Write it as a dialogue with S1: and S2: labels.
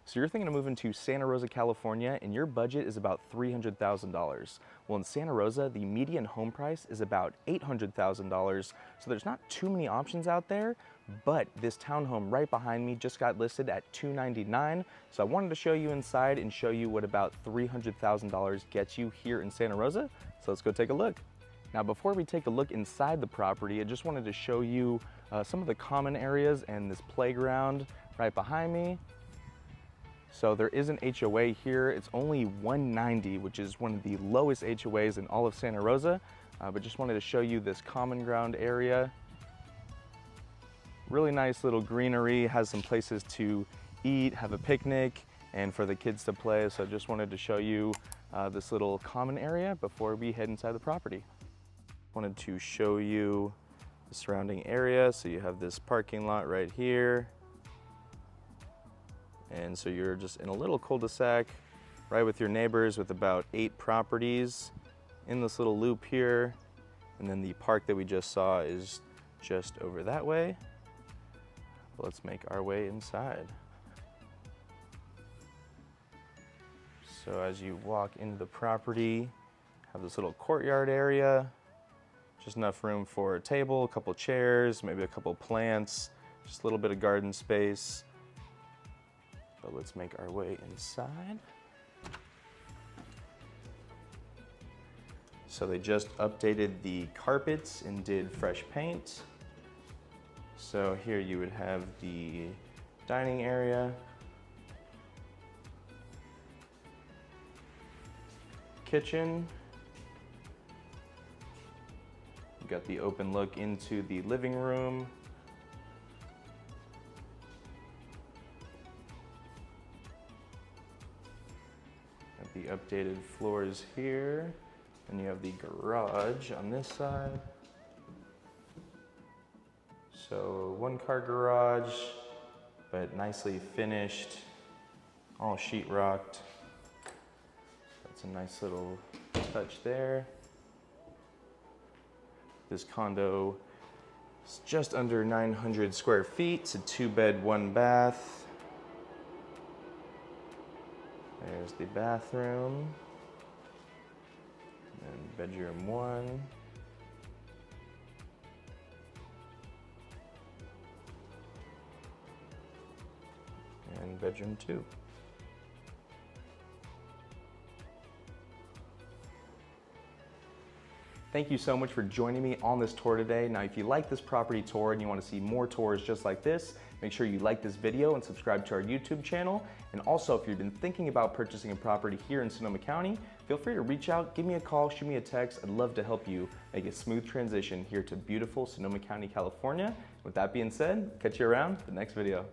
S1: So you're thinking of moving to Santa Rosa, California, and your budget is about $300,000. Well, in Santa Rosa, the median home price is about $800,000. So there's not too many options out there, but this townhome right behind me just got listed at $299. So I wanted to show you inside and show you what about $300,000 gets you here in Santa Rosa. So let's go take a look. Now, before we take a look inside the property, I just wanted to show you some of the common areas and this playground right behind me. So there is an HOA here. It's only $190, which is one of the lowest HOAs in all of Santa Rosa. But just wanted to show you this common ground area. Really nice little greenery, has some places to eat, have a picnic, and for the kids to play. So just wanted to show you this little common area before we head inside the property. Wanted to show you the surrounding area. So you have this parking lot right here. And so you're just in a little cul-de-sac right with your neighbors with about 8 properties in this little loop here. And then the park that we just saw is just over that way. Let's make our way inside. So as you walk into the property, have this little courtyard area, just enough room for a table, a couple chairs, maybe a couple plants, just a little bit of garden space. But let's make our way inside. So they just updated the carpets and did fresh paint. So here you would have the dining area, kitchen. You've got the open look into the living room. The updated floors here, and you have the garage on this side. So 1-car garage, but nicely finished, all sheetrocked. That's a nice little touch there. This condo is just under 900 square feet. It's a 2-bed, 1-bath. There's the bathroom, and bedroom 1. And bedroom 2. Thank you so much for joining me on this tour today. Now, if you like this property tour and you want to see more tours just like this, make sure you like this video and subscribe to our YouTube channel. And also, if you've been thinking about purchasing a property here in Sonoma County, feel free to reach out, give me a call, shoot me a text. I'd love to help you make a smooth transition here to beautiful Sonoma County, California. With that being said, catch you around the next video.